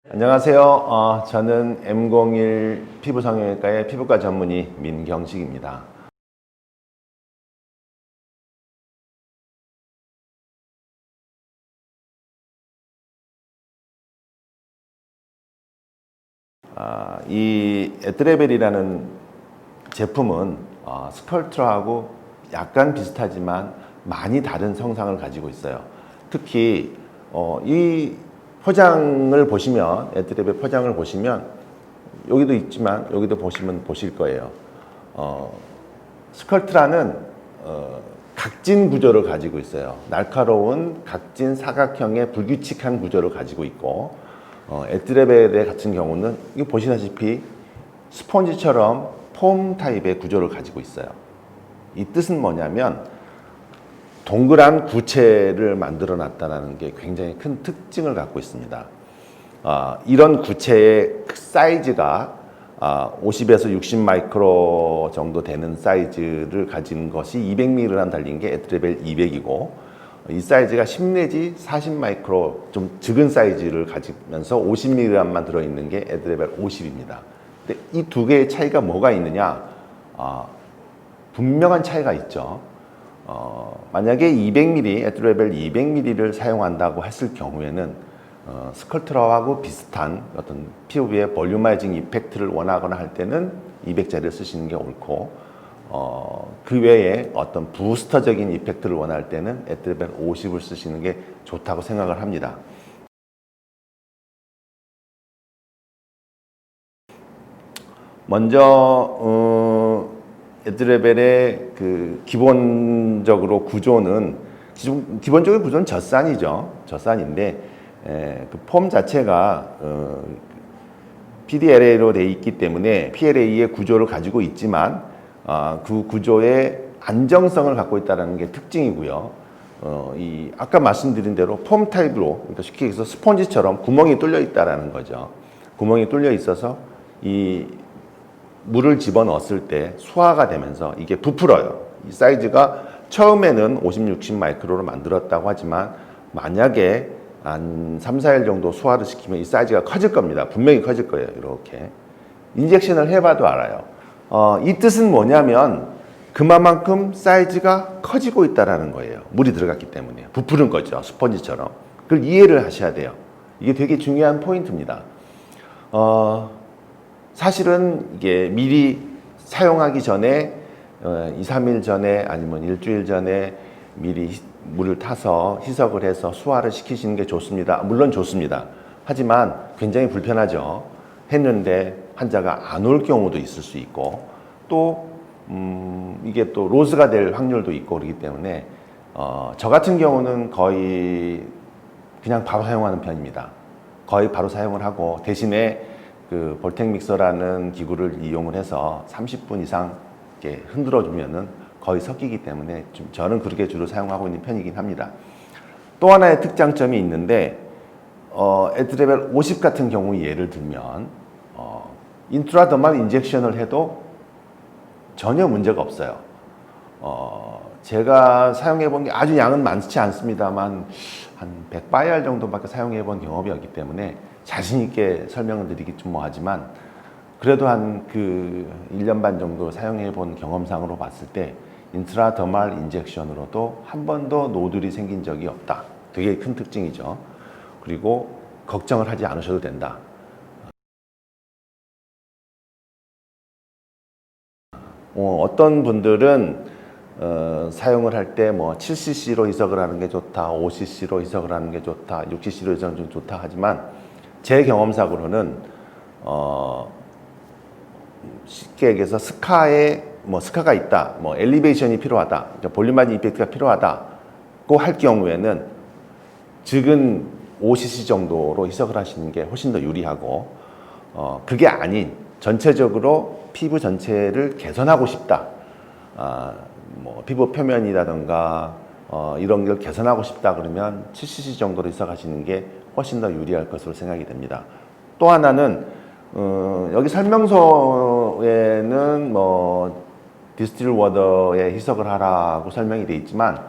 안녕하세요. 저는 M01 피부성형외과의 피부과 전문의 민경식입니다. 이 에트레벨이라는 제품은 스컬트라하고 약간 비슷하지만 많이 다른 성상을 가지고 있어요. 특히 이 포장을 보시면, 에트레벨 포장을 보시면 여기도 있지만 여기도 보시면 보실 거예요. 스컬트라는 각진 구조를 가지고 있어요. 날카로운 각진 사각형의 불규칙한 구조를 가지고 있고, 에트레벨 같은 경우는 이거 보시다시피 스펀지처럼 폼 타입의 구조를 가지고 있어요. 이 뜻은 뭐냐면 동그란 구체를 만들어 놨다는 게 굉장히 큰 특징을 갖고 있습니다. 이런 구체의 사이즈가 50에서 60 마이크로 정도 되는 사이즈를 가진 것이 200mg랑 달린 게 에트레벨 200이고, 이 사이즈가 10 내지 40 마이크로 좀 적은 사이즈를 가지면서 50mg만 들어있는 게 에트레벨 50입니다. 근데 이 두 개의 차이가 뭐가 있느냐? 분명한 차이가 있죠. 만약에 200ml, 에트레벨 200ml를 사용한다고 했을 경우에는 스컬트라하고 비슷한 어떤 피부의 볼륨라이징 이펙트를 원하거나 할 때는 200짜리를 쓰시는 게 옳고, 그 외에 어떤 부스터적인 이펙트를 원할 때는 에트레벨 50을 쓰시는 게 좋다고 생각을 합니다. 먼저 에트레벨의 그 기본적으로 구조는, 기본적인 구조는 젖산이죠. 젖산인데 그 폼 자체가 PDLA로 되어 있기 때문에 PLA의 구조를 가지고 있지만 그 구조의 안정성을 갖고 있다는 게 특징이고요. 이 아까 말씀드린 대로 폼 타입으로, 그러니까 쉽게 얘기해서 스펀지처럼 구멍이 뚫려 있다라는 거죠. 구멍이 뚫려 있어서 이 물을 집어넣었을 때 수화가 되면서 이게 부풀어요. 이 사이즈가 처음에는 50, 60 마이크로로 만들었다고 하지만 만약에 한 3, 4일 정도 수화를 시키면 이 사이즈가 커질 겁니다. 분명히 커질 거예요. 이렇게. 인젝션을 해봐도 알아요. 이 뜻은 뭐냐면 그만큼 사이즈가 커지고 있다는 거예요. 물이 들어갔기 때문에. 부푸른 거죠. 스펀지처럼. 그걸 이해를 하셔야 돼요. 이게 되게 중요한 포인트입니다. 사실은 이게 미리 사용하기 전에 2, 3일 전에 아니면 일주일 전에 미리 물을 타서 희석을 해서 수화를 시키시는 게 좋습니다. 물론 좋습니다. 하지만 굉장히 불편하죠. 했는데 환자가 안 올 경우도 있을 수 있고, 또 이게 또 로스가 될 확률도 있고 그렇기 때문에 저 같은 경우는 거의 그냥 바로 사용하는 편입니다. 거의 바로 사용을 하고, 대신에 그 볼텍 믹서라는 기구를 이용을 해서 30분 이상 이렇게 흔들어 주면은 거의 섞이기 때문에 좀 저는 그렇게 주로 사용하고 있는 편이긴 합니다. 또 하나의 특장점이 있는데, 에트레벨 50 같은 경우 예를 들면 인트라더말 인젝션을 해도 전혀 문제가 없어요. 제가 사용해 본 게 아주 양은 많지 않습니다만 한 100바이알 정도밖에 사용해 본 경험이 없기 때문에 자신 있게 설명을 드리기 좀 뭐하지만, 그래도 한 그 1년 반 정도 사용해 본 경험상으로 봤을 때 인트라더말 인젝션으로도 한 번도 노들이 생긴 적이 없다. 되게 큰 특징이죠. 그리고 걱정을 하지 않으셔도 된다. 어떤 분들은 사용을 할 때 뭐 7cc로 희석을 하는 게 좋다, 5cc로 희석을 하는 게 좋다, 6cc로 희석하는 게 좋다 하지만, 제 경험상으로는 쉽게 얘기해서 스카가 있다, 뭐 엘리베이션이 필요하다, 볼륨라이징 이펙트가 필요하다고 할 경우에는 적은 5cc 정도로 희석을 하시는 게 훨씬 더 유리하고, 그게 아닌 전체적으로 피부 전체를 개선하고 싶다, 뭐 피부 표면이라든가 이런 걸 개선하고 싶다 그러면 7cc 정도로 희석하시는 게 훨씬 더 유리할 것으로 생각이 됩니다. 또 하나는 여기 설명서에는 뭐 디스틸 워터에 희석을 하라고 설명이 되어 있지만,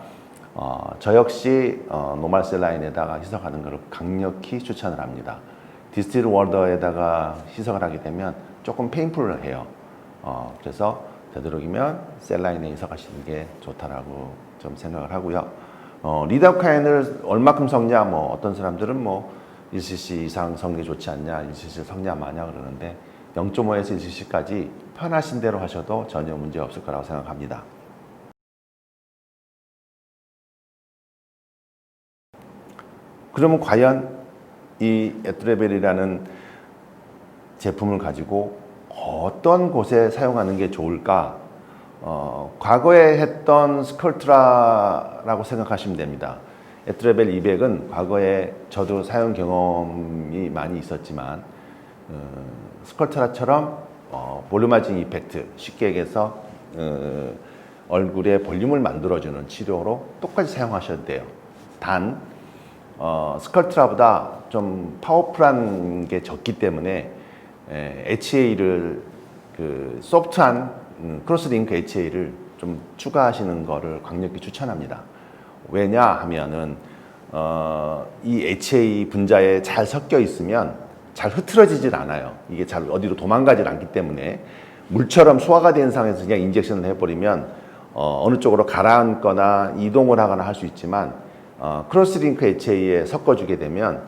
저 역시 노멀 셀라인에다가 희석하는 것을 강력히 추천을 합니다. 디스틸 워터에다가 희석을 하게 되면 조금 페인풀해요. 그래서 되도록이면 셀라인에 희석하시는 게 좋다라고 좀 생각을 하고요. 리도카인을 얼마큼 섞냐, 뭐 어떤 사람들은 뭐 1cc 이상 섞는 게 좋지 않냐, 1cc 섞냐 마냐 그러는데 0.5에서 1cc까지 편하신 대로 하셔도 전혀 문제 없을 거라고 생각합니다. 그러면 과연 이 에트레벨이라는 제품을 가지고 어떤 곳에 사용하는 게 좋을까? 과거에 했던 스컬트라라고 생각하시면 됩니다. 에트레벨 200은 과거에 저도 사용 경험이 많이 있었지만 스컬트라처럼 볼루마징 이펙트, 쉽게 얘기해서 얼굴에 볼륨을 만들어주는 치료로 똑같이 사용하셔도 돼요. 단 스컬트라보다 좀 파워풀한 게 적기 때문에 HA를 그 소프트한 크로스링크 HA를 좀 추가하시는 거를 강력히 추천합니다. 왜냐 하면은 이 HA 분자에 잘 섞여 있으면 잘 흐트러지질 않아요. 이게 잘 어디로 도망가질 않기 때문에 물처럼 소화가 된 상황에서 그냥 인젝션을 해버리면 어느 쪽으로 가라앉거나 이동을 하거나 할 수 있지만 크로스링크 HA에 섞어주게 되면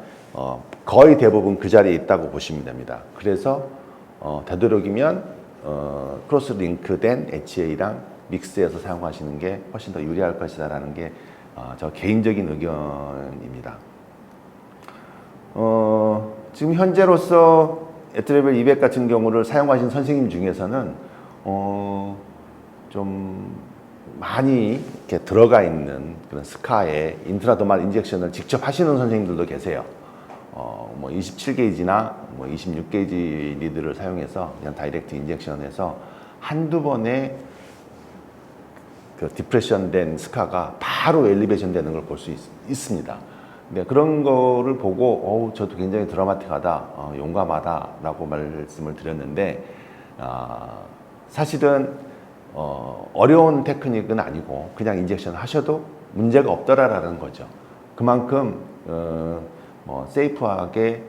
거의 대부분 그 자리에 있다고 보시면 됩니다. 그래서 되도록이면 크로스링크된 HA랑 믹스해서 사용하시는 게 훨씬 더 유리할 것이다라는 게 저 개인적인 의견입니다. 지금 현재로서 에트레벨 200 같은 경우를 사용하신 선생님 중에서는 좀 많이 이렇게 들어가 있는 그런 스카에 인트라더말 인젝션을 직접 하시는 선생님들도 계세요. 뭐 27게이지나 뭐 26게이지 리드를 사용해서 그냥 다이렉트 인젝션해서 한두 번에 그 디프레션 된 스카가 바로 엘리베이션 되는 걸 볼 수 있습니다. 네, 그런 거를 보고 저도 굉장히 드라마틱하다, 용감하다라고 말씀을 드렸는데 사실은 어려운 테크닉은 아니고 그냥 인젝션 하셔도 문제가 없더라라는 거죠. 그만큼 세이프하게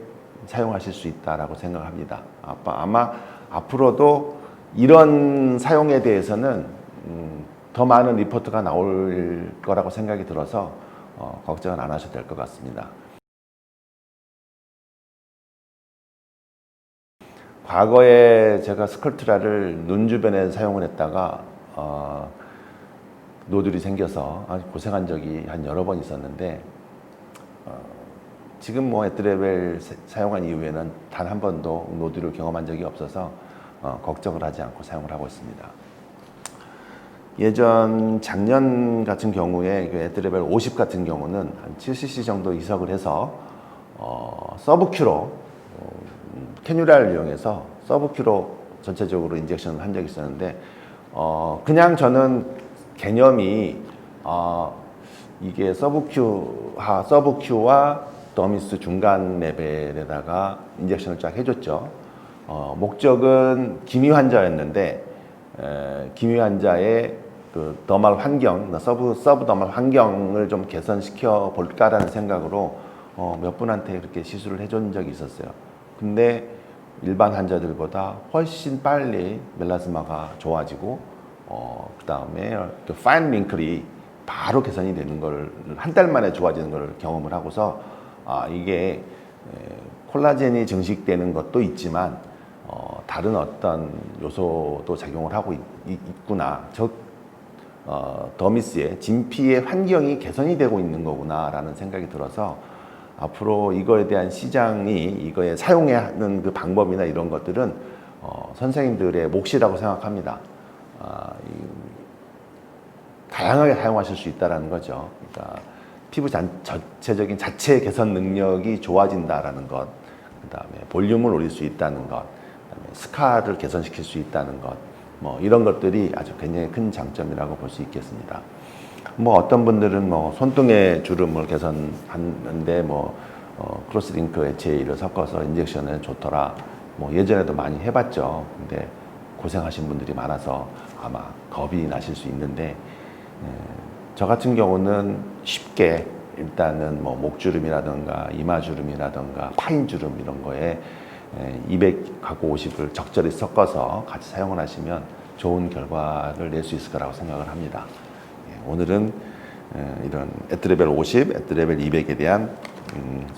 사용하실 수 있다라고 생각합니다. 아마 앞으로도 이런 사용에 대해서는 더 많은 리포트가 나올 거라고 생각이 들어서 걱정은 안 하셔도 될 것 같습니다. 과거에 제가 스컬트라를 눈 주변에 사용을 했다가 노들이 생겨서 아주 고생한 적이 한 여러 번 있었는데 지금 뭐 에트레벨 사용한 이후에는 단 한 번도 노들을 경험한 적이 없어서 걱정을 하지 않고 사용을 하고 있습니다. 작년 같은 경우에 그 에트레벨 50 같은 경우는 한 7cc 정도 이석을 해서 서브큐로 캐뉴라를 이용해서 서브큐로 전체적으로 인젝션을 한 적이 있었는데 그냥 저는 개념이 이게 서브큐와 더미스 중간 레벨에다가 인젝션을 쫙 해줬죠. 목적은 기미 환자였는데 기미 환자의 그 더말 환경, 서브 더말 환경을 좀 개선시켜 볼까라는 생각으로 몇 분한테 그렇게 시술을 해준 적이 있었어요. 근데 일반 환자들보다 훨씬 빨리 멜라스마가 좋아지고 그 다음에 그 파인 링클이 바로 개선이 되는 걸 한 달 만에 좋아지는 걸 경험을 하고서 이게 콜라겐이 증식되는 것도 있지만 다른 어떤 요소도 작용을 하고 있구나. 즉 더미스의 진피의 환경이 개선이 되고 있는 거구나라는 생각이 들어서 앞으로 이거에 대한 시장이 이거에 사용하는 그 방법이나 이런 것들은 선생님들의 몫이라고 생각합니다. 다양하게 사용하실 수 있다는 거죠. 그러니까 피부 전체적인 자체 개선 능력이 좋아진다라는 것, 그 다음에 볼륨을 올릴 수 있다는 것, 그다음에 스카를 개선시킬 수 있다는 것, 뭐 이런 것들이 아주 굉장히 큰 장점이라고 볼 수 있겠습니다. 뭐 어떤 분들은 뭐 손등의 주름을 개선하는데 크로스링크 HA를 섞어서 인젝션은 좋더라. 뭐 예전에도 많이 해봤죠. 근데 고생하신 분들이 많아서 아마 겁이 나실 수 있는데 저 같은 경우는 쉽게 일단은 뭐 목주름이라든가 이마주름이라든가 파인주름 이런 거에 200하고 50을 적절히 섞어서 같이 사용을 하시면 좋은 결과를 낼 수 있을 거라고 생각을 합니다. 오늘은 이런 에트레벨 50, 에트레벨 200에 대한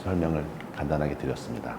설명을 간단하게 드렸습니다.